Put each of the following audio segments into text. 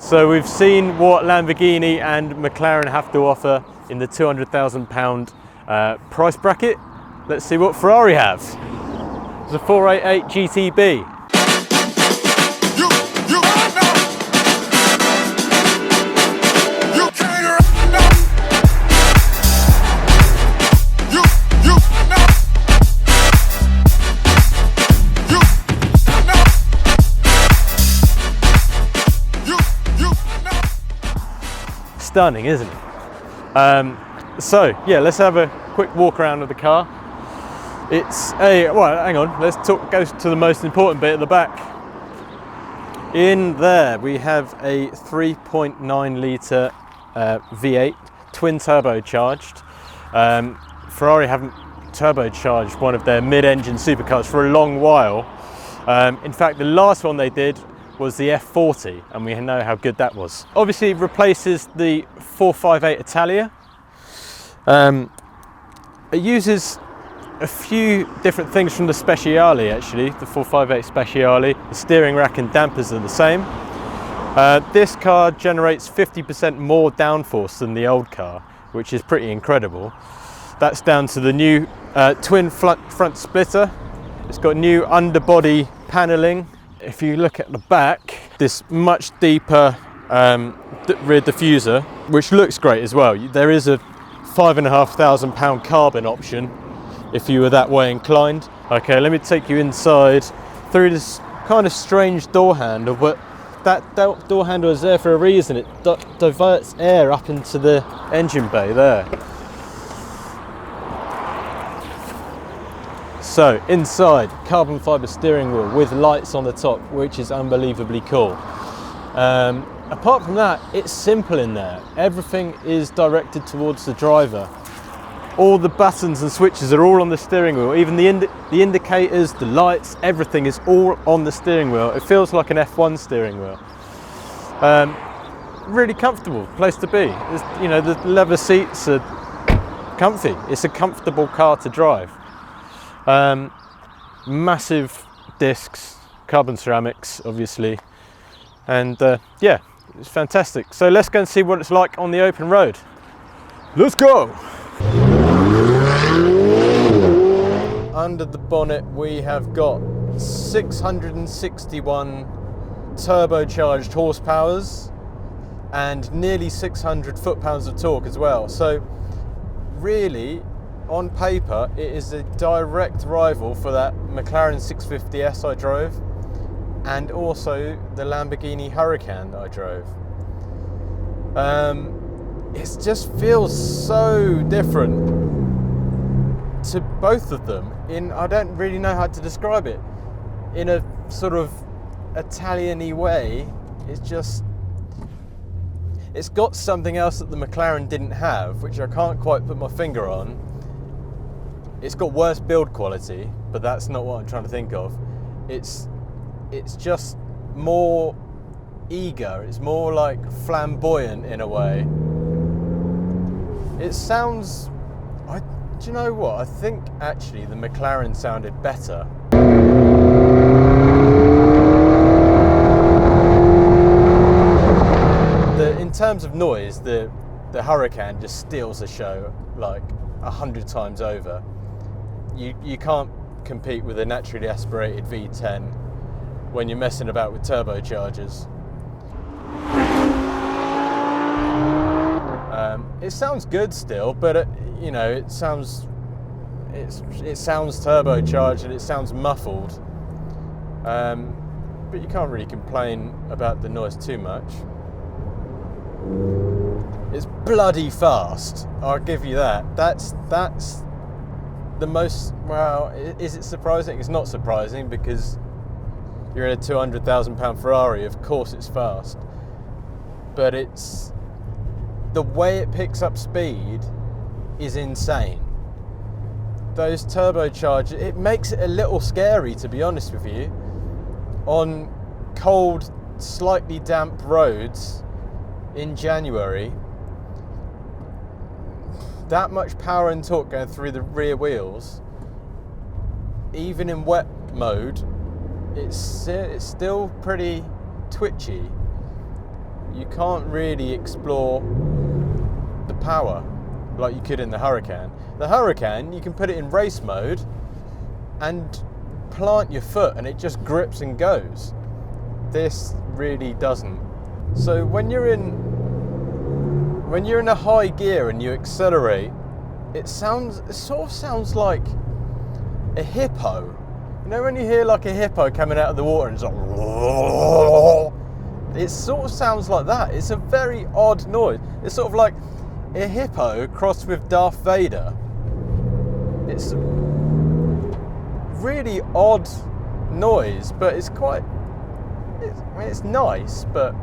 So we've seen what Lamborghini and McLaren have to offer in the £200,000 price bracket. Let's see what Ferrari have. It's a 488 GTB. Stunning, isn't it? So yeah, let's have a quick walk around of the car. It's a, well, hang on, let's go to the most important bit at the back. In there we have a 3.9 litre V8 twin turbocharged. Ferrari haven't turbocharged one of their mid-engine supercars for a long while. In fact, the last one they did was the F40, and we know how good that was. Obviously it replaces the 458 Italia. It uses a few different things from the Speciale, actually, the 458 Speciale. The steering rack and dampers are the same. This car generates 50% more downforce than the old car, which is pretty incredible. That's down to the new twin front splitter. It's got new underbody paneling. If you look at the back, this much deeper rear diffuser, which looks great as well. There is a £5,500 carbon option if you were that way inclined. Okay, let me take you inside through this kind of strange door handle, but that door handle is there for a reason. It diverts air up into the engine bay there. So inside, carbon fibre steering wheel with lights on the top, which is unbelievably cool. Apart from that, it's simple in there. Everything is directed towards the driver. All the buttons and switches are all on the steering wheel. Even the indicators, the lights, everything is all on the steering wheel. It feels like an F1 steering wheel. Really comfortable place to be. You know, the leather seats are comfy. It's a comfortable car to drive. Massive discs, carbon ceramics, obviously, and yeah, it's fantastic. So let's go and see what it's like on the open road. Let's go! Under the bonnet we have got 661 turbocharged horsepowers and nearly 600 foot-pounds of torque as well. So really, on paper, it is a direct rival for that McLaren 650S I drove, and also the Lamborghini Huracan that I drove. It just feels so different to both of them. I don't really know how to describe it. In a sort of Italian-y way, it's got something else that the McLaren didn't have, which I can't quite put my finger on. It's got worse build quality, but that's not what I'm trying to think of. It's just more eager. It's more like flamboyant in a way. It sounds, do you know what? I think actually the McLaren sounded better. In terms of noise, the Huracan just steals the show like 100 times over. You can't compete with a naturally aspirated V10 when you're messing about with turbochargers. It sounds good still, but you know, it sounds turbocharged and it sounds muffled. But you can't really complain about the noise too much. It's bloody fast, I'll give you that. That's the most, well, is it surprising? It's not surprising because you're in a £200,000 Ferrari, of course it's fast. But it's, the way it picks up speed is insane. Those turbochargers, it makes it a little scary, to be honest with you. On cold, slightly damp roads in January, that much power and torque going through the rear wheels, even in wet mode, it's still pretty twitchy. you can't really explore the power like you could in the Huracan. The Huracan, you can put it in race mode and plant your foot and it just grips and goes. This really doesn't. So when you're in a high gear and you accelerate, it sort of sounds like a hippo. You know when you hear like a hippo coming out of the water and it's like, it sort of sounds like that. It's a very odd noise. It's sort of like a hippo crossed with Darth Vader. It's really odd noise, but it's nice, but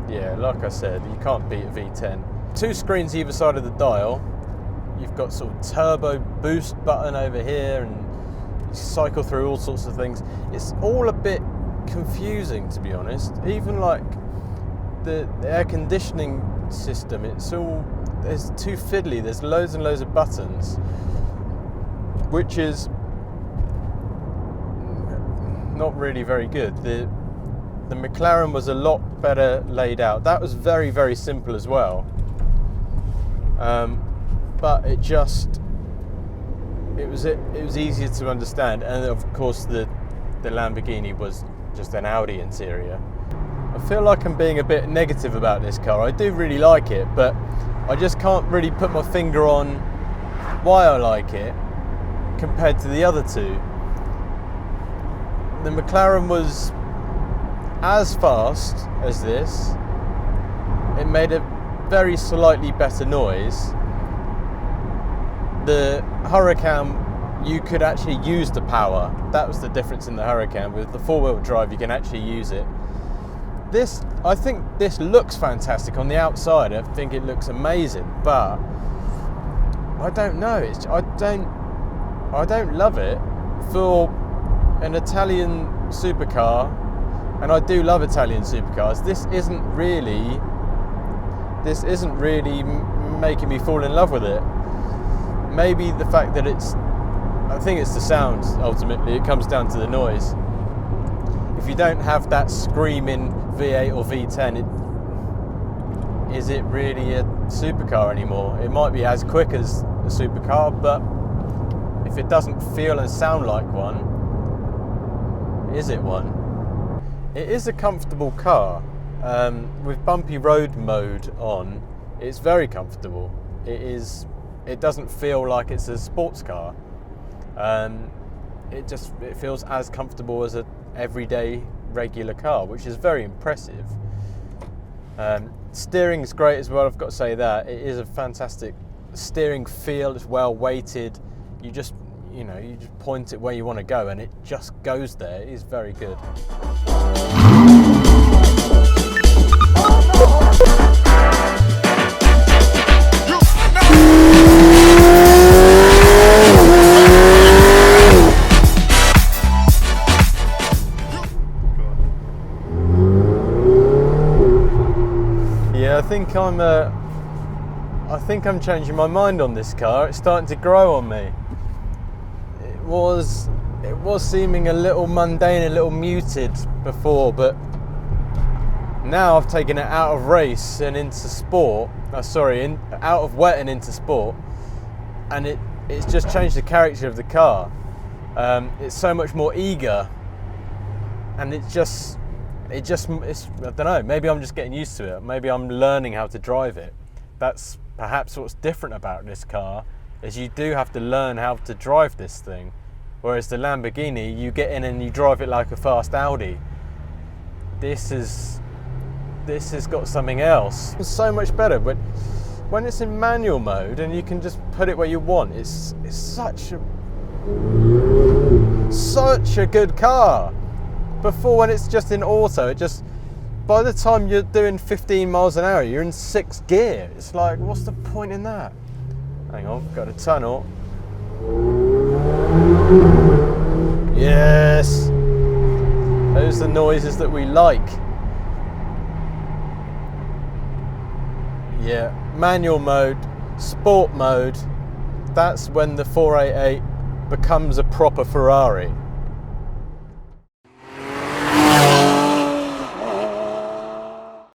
yeah, like I said, you can't beat a V10. 2 screens either side of the dial. You've got sort of turbo boost button over here, and you cycle through all sorts of things. It's all a bit confusing, to be honest. Even like the air conditioning system, there's too fiddly. There's loads and loads of buttons, which is not really very good. The McLaren was a lot better laid out. That was very, very simple as well. But it was easier to understand, and of course the Lamborghini was just an Audi interior. I feel like I'm being a bit negative about this car. I do really like it, but I just can't really put my finger on why I like it compared to the other two. The McLaren was as fast as this. It made a very slightly better noise. The Huracan, you could actually use the power. That was the difference in the Huracan. With the 4-wheel drive, you can actually use it. I think this looks fantastic on the outside. I think it looks amazing, but I don't know. I don't love it for an Italian supercar, and I do love Italian supercars. This isn't really making me fall in love with it. Maybe the fact that I think it's the sound. Ultimately, it comes down to the noise. If you don't have that screaming V8 or V10, is it really a supercar anymore? It might be as quick as a supercar, but if it doesn't feel and sound like one, is it one? It is a comfortable car. With bumpy road mode on, it's very comfortable. It doesn't feel like it's a sports car. It feels as comfortable as a everyday regular car, which is very impressive. Steering is great as well, I've got to say that. It is a fantastic steering feel. It's well weighted. You just point it where you want to go and it just goes there. It is very good. I think I'm changing my mind on this car. It's starting to grow on me. It was seeming a little mundane, a little muted before, but now I've taken it out of race and into sport. Out of wet and into sport, and it's just changed the character of the car. It's so much more eager, and it's I don't know, maybe I'm just getting used to it. Maybe I'm learning how to drive it. That's perhaps what's different about this car, is you do have to learn how to drive this thing. Whereas the Lamborghini, you get in and you drive it like a fast Audi. This has got something else. It's so much better, but when it's in manual mode and you can just put it where you want, it's such a good car. Before, when it's just in auto, by the time you're doing 15 miles an hour, you're in 6th gear. It's like, what's the point in that? Hang on, got a tunnel. Yes! Those are the noises that we like. Yeah, manual mode, sport mode, that's when the 488 becomes a proper Ferrari.